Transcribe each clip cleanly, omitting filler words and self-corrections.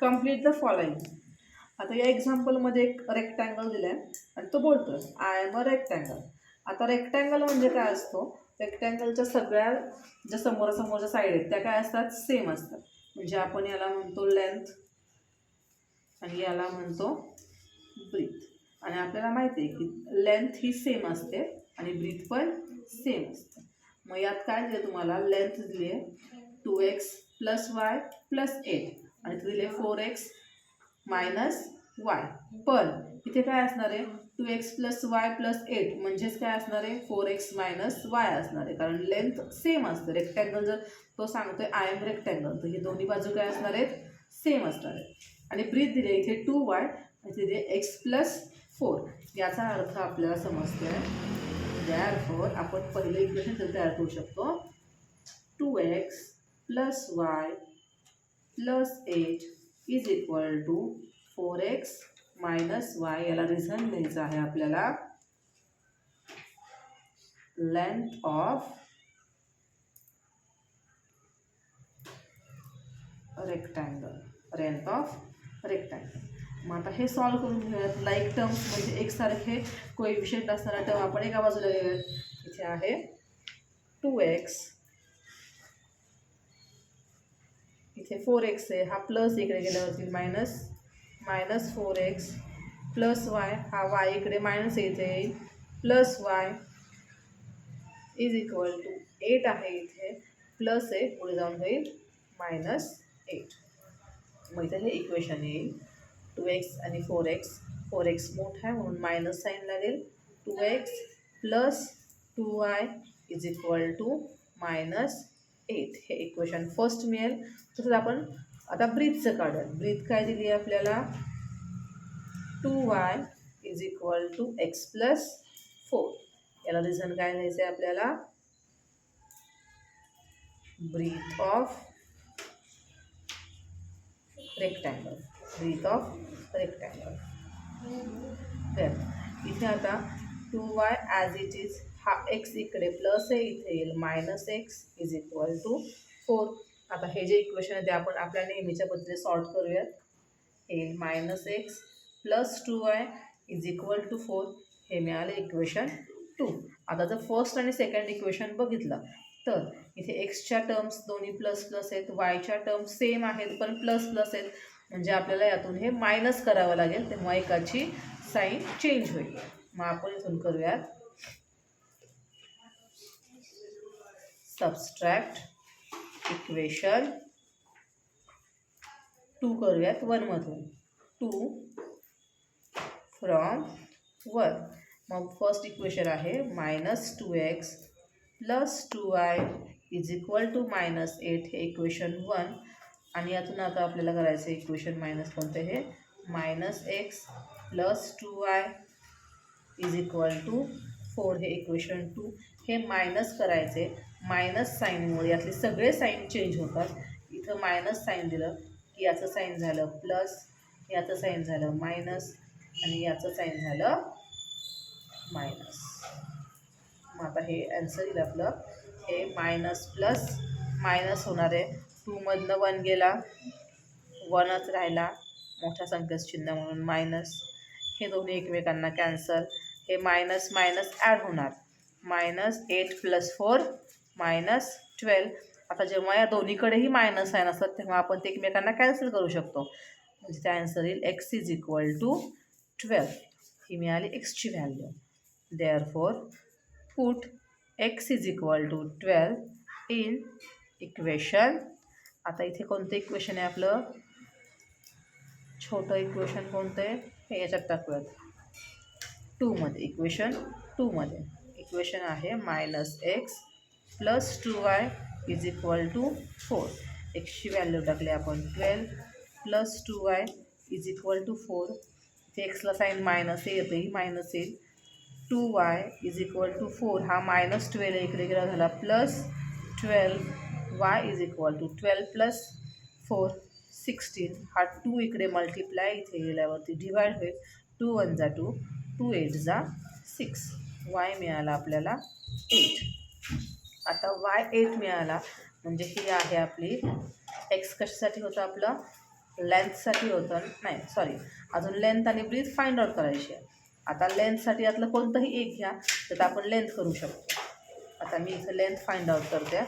Complete the following. आता या एक्झाम्पलमध्ये एक रेक्टँगल दिला आहे आणि तो बोलतो आय एम अ रेक्टँगल. आता रेक्टँगल म्हणजे काय असतो, रेक्टँगलच्या सगळ्या ज्या समोरासमोरच्या साईड आहेत त्या काय असतात, सेम असतात. म्हणजे आपण याला म्हणतो लेंथ आणि याला म्हणतो ब्रीथ. आणि आपल्याला माहिती आहे की लेंथ ही सेम असते आणि ब्रीथ पण सेम असते. मग यात काय दिलं तुम्हाला, लेंथ दिली आहे 2x + y + 8 आणि दिले 4x - y. पण इथे काय असणार आहे, 2x + y + 8 म्हणजेच काय असणार आहे, 4x - y असणार आहे. कारण लेंथ सेम असते. रेक्टँगल जर तो सांगतोय आय एम रेक्टँगल, तर ही दोन्ही बाजू काय असणार आहेत, सेम असणार आहेत. आणि ब्रीथ दिले इथे 2y आणि तिथे x + 4. याचा अर्थ आपल्याला समजतोय. Therefore आपण पहिले इक्वेशन तयार करू शकतो. 2x + y + 8 = 4x - y. याला रिझन द्यायचं आहे आपल्याला, लेंथ ऑफ रेक्टँगल. मग आता हे सॉल्व करून घेऊयात. लाईक टर्म्स म्हणजे एकसारखे कोएफिशियंट असणारा टर्म आपण एका बाजूला घेऊयात. इथे आहे 2x, इथे 4x आहे, हा प्लस इकडे गेल्यावरती मायनस 4x + y, हा y इकडे मायनस येते + y = 8 आहे. इथे प्लस आहे, पुढे जाऊन होईल -8. मग इथे हे इक्वेशन येईल 2x आणि 4x मोठा आहे म्हणून मायनस साईन लागेल. 2x + 2y = -8. हे इक्वेशन फर्स्ट मिळेल. तसंच आपण आता ब्रीथचं काढूया. ब्रीथ काय दिली आहे आपल्याला, 2y = x + 4. याला रिझन काय द्यायचं आहे आपल्याला, ब्रीथ ऑफ रेक्टँगल. तर इथे आता 2y ॲज इट इज, हा x इकडे प्लस आहे, इथे येईल -x = 4. आता हे जे इक्वेशन आहे ते आपण आपल्या नेहमीच्या पद्धतीने सॉल्व करूयात. येईल -x + 2y = 4. हे मिळाले इक्वेशन 2. आता जर फर्स्ट आणि सेकंड इक्वेशन बघितलं तर इथे एक्सच्या टर्म्स दोन्ही प्लस आहेत, वायच्या टर्म्स सेम आहेत पण प्लस आहेत. म्हणजे आपल्याला यातून हे मायनस करावं लागेल, तेव्हा एकाची साईन चेंज होईल. मग आपण इथून करूयात सबस्ट्रॅक्ट इक्वेशन 2 करूयात 1 मधून. 2 फ्रॉम 1. मग फर्स्ट इक्वेशन आहे -2x + 2y = -8. हे इक्वेशन 1. आणि यातून आता आपल्याला करायचं इक्वेशन मायनस कोणतं, हे -x + 2y = 4. हे इक्वेशन 2. हे मायनस करायचे. मायनस साईनमुळे यातले सगळे साईन चेंज होतात. इथं मायनस साईन दिलं की याचं साईन झालं प्लस, याचं साईन झालं मायनस आणि याचं साईन झालं मायनस. मग आता हे आन्सर येईल आपलं, हे मायनस प्लस मायनस होणार आहे. 2 मधनं 1 गेला, 1च राहिला, मोठ्या संख्येचं चिन्ह म्हणून मायनस. हे दोन्ही एकमेकांना कॅन्सल. हे मायनस ॲड होणार, -8 + 4 -12. आता जेव्हा या दोन्हीकडेही मायनस साईन असतात तेव्हा आपण ते एकमेकांना कॅन्सल करू शकतो. म्हणजे त्या आन्सर येईल x = 12. ही मिळाली एक्सची value. Therefore put x = 12 in equation. आता इथे कोणतं इक्वेशन आहे आपलं, छोटं इक्वेशन कोणतं आहे, हे याच्यात टाकूयात 2 मध्ये. इक्वेशन 2 मध्ये इक्वेशन आहे -x + 2y = 4. एक्सची व्हॅल्यू टाकली आपण 12 + 2y = 4. इथे एक्सला साईन मायनस येते, ही मायनस येईल. 2y = 4. हा -12 इकडे गेला, झाला +12. y = 12 + 4 16. हा 2 इकडे मल्टिप्लाय, इथे गेल्यावरती डिवाइड होईल. 2 × 1 = 2, 2 × 8 = 6. y मिळाला आपल्याला 8. आता y 8 मिळाला म्हणजे ही आहे आपली, x कशासाठी होतं आपलं, लेंथसाठी होतं नाही सॉरी, अजून लेंथ आणि ब्रीथ फाइंड आउट करायची आहे. आता लेंथसाठी यातलं कोणतंही एक घ्या, तर आपण लेंथ करू शकतो. आता मी इथं लेंथ फाइंड आउट करते.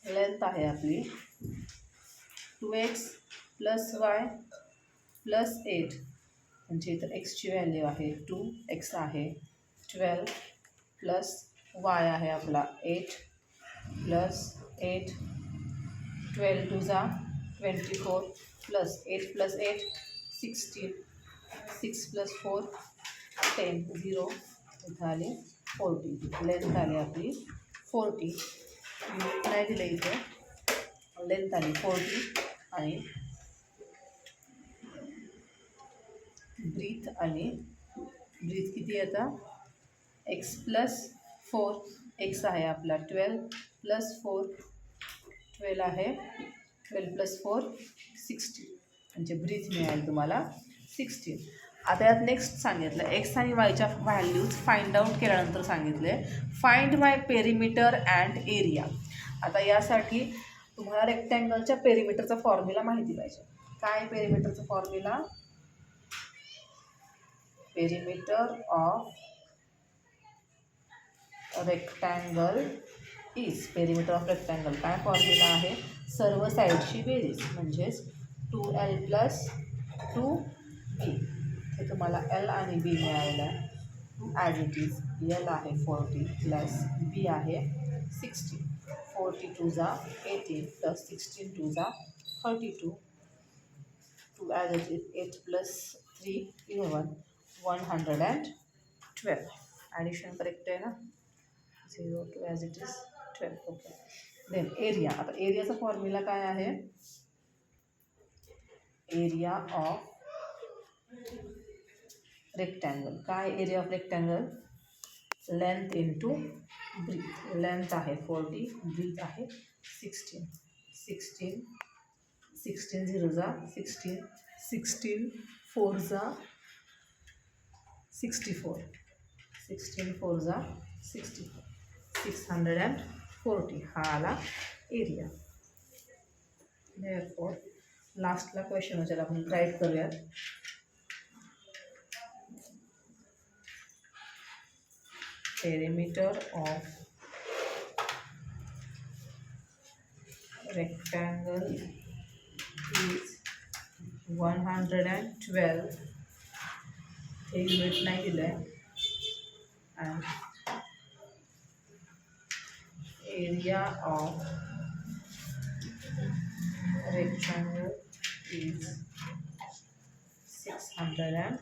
लेंथ आहे आपली 2x + y + 8, म्हणजे इथं एक्सची व्हॅल्यू आहे 2x आहे, 12 + y आहे आपला 8 + 8, 12 2 जा 24 + 8 + 8 16, 6 + 4 10, 0 इथं आली 40. लेंथ आली आपली 40. नाही दिलं इथे, लेंथ आली 40 आणि ब्रीथ आली, ब्रीथ किती आता x + 4, x आहे आपला 12 + 4, 12 आहे, 12 + 4 16, म्हणजे ब्रीथ मिळाली तुम्हाला 16. आता यात नेक्स्ट सांगितलं एक्स आणि वायच्या व्हॅल्यूज फाइंड आउट केल्यानंतर सांगितले find my perimeter and area. आता यासाठी तुम्हाला रेक्टँगलच्या पेरिमीटरचा फॉर्म्युला माहिती पाहिजे. काय पेरिमीटरचा formula? Perimeter of rectangle is, perimeter of rectangle काय फॉर्म्युला आहे? सर्व साईडची बेरीज, म्हणजेच 2l + 2b. हे तुम्हाला l आणि b मिळालेलं आहे. ॲज इट इज l आहे 40 + b आहे 60. 40 2 जा 18 + 16 2 जा 32. 2 as it is 8 + 3 11, 112. Addition correct आहे ना? 0 2 as it is 12. Okay. Then area. आता एरियाचा फॉर्म्युला काय आहे? Area of rectangle. काय area of rectangle? Length into breadth. Length आहे 40, ब्रीथ आहे 16. 16 16 0 जा 16, 16 4 जा 64, 16 4 जा 64, 640. हा आला एरिया. देअरफॉर लास्टला क्वेश्चन विचार आपण राईट करूयात. Perimeter of rectangle is 112. हे युनिट नाही दिलं आहे. and area of rectangle is 640.